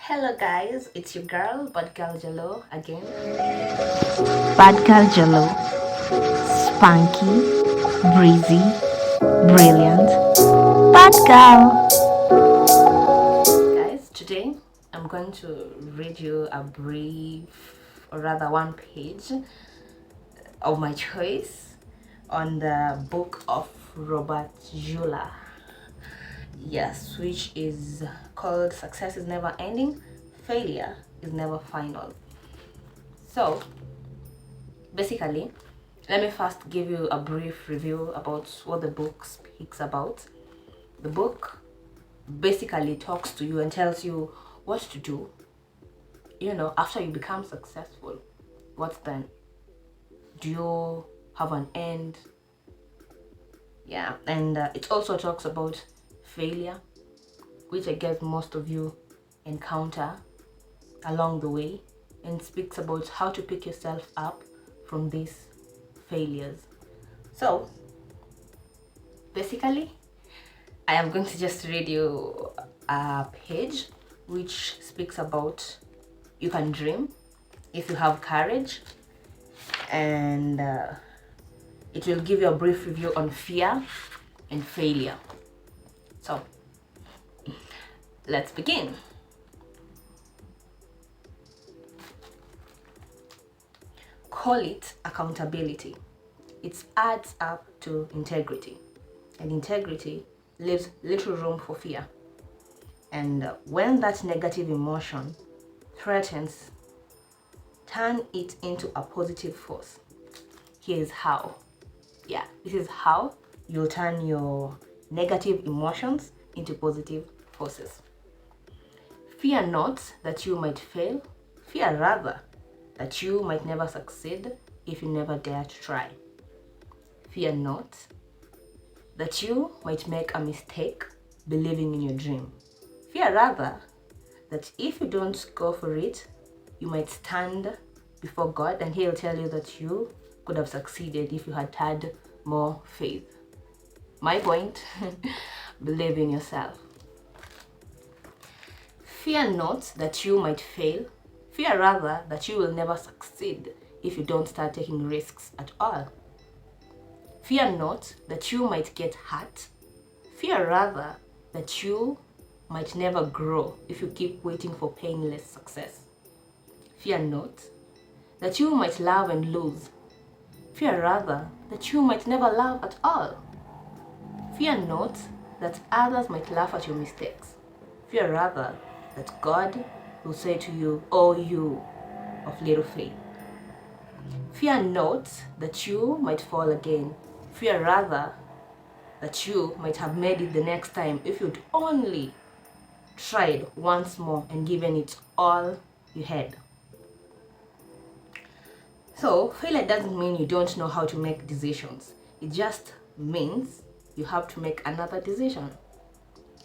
Hello guys, it's your girl, Bad Girl Jello again. Bad Girl Jello, spunky, breezy, brilliant. Bad Girl. Guys, today I'm going to read you a brief, or rather one page of my choice on the book of Robert Jula. Yes, which is called Success is Never Ending, Failure is Never Final. So, basically, let me first give you a brief review about what the book speaks about. The book basically talks to you and tells you what to do, after you become successful. What then? Do you have an end? Yeah, and it also talks about failure, which I guess most of you encounter along the way, and speaks about how to pick yourself up from these failures. So basically, I am going to just read you a page which speaks about you can dream if you have courage, and it will give you a brief review on fear and failure. So let's begin. Call it accountability. It adds up to integrity, and integrity leaves little room for fear. And when that negative emotion threatens, turn it into a positive force. Here's how. Yeah, this is how you'll turn your negative emotions into positive forces. Fear not that you might fail, fear rather that you might never succeed if you never dare to try. Fear not that you might make a mistake believing in your dream. Fear rather that if you don't go for it, you might stand before God and He'll tell you that you could have succeeded if you had more faith. My point, believe in yourself. Fear not that you might fail. Fear rather that you will never succeed if you don't start taking risks at all. Fear not that you might get hurt. Fear rather that you might never grow if you keep waiting for painless success. Fear not that you might love and lose. Fear rather that you might never love at all. Fear not that others might laugh at your mistakes. Fear rather that God will say to you, "O you of little faith." Fear not that you might fall again. Fear rather that you might have made it the next time if you'd only tried once more and given it all you had. So, failure doesn't mean you don't know how to make decisions. It just means you have to make another decision.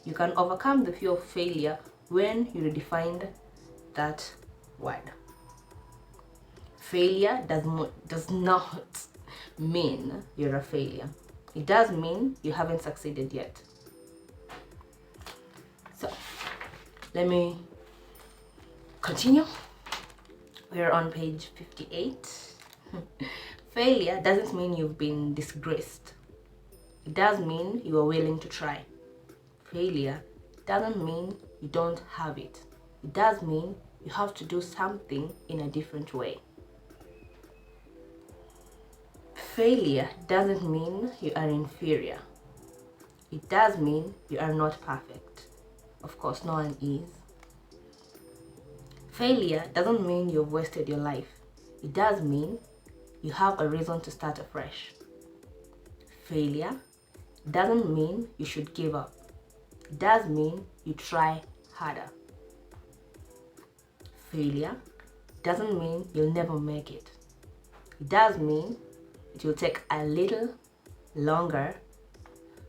You can overcome the fear of failure when you redefine that word. Failure does not mean you're a failure. It does mean you haven't succeeded yet. So, let me continue. We're on page 58. Failure doesn't mean you've been disgraced. It does mean you are willing to try. Failure doesn't mean you don't have it. It does mean you have to do something in a different way. Failure doesn't mean you are inferior. It does mean you are not perfect. Of course, no one is. Failure doesn't mean you've wasted your life. It does mean you have a reason to start afresh. Failure doesn't mean you should give up. It does mean you try harder. Failure doesn't mean you'll never make it. It does mean it will take a little longer.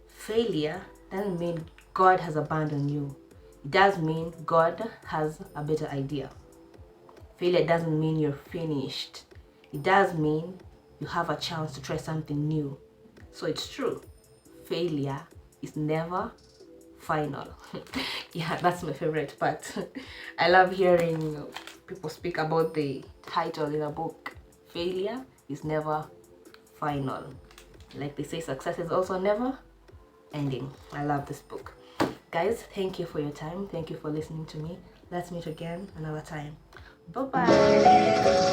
Failure doesn't mean God has abandoned you. It does mean God has a better idea. Failure doesn't mean you're finished. It does mean you have a chance to try something new. So it's true. Failure is never final. Yeah, that's my favorite part. I love hearing people speak about the title in a book. Failure is never final. Like they say, success is also never ending. I love this book. Guys, thank you for your time. Thank you for listening to me. Let's meet again another time. Bye bye.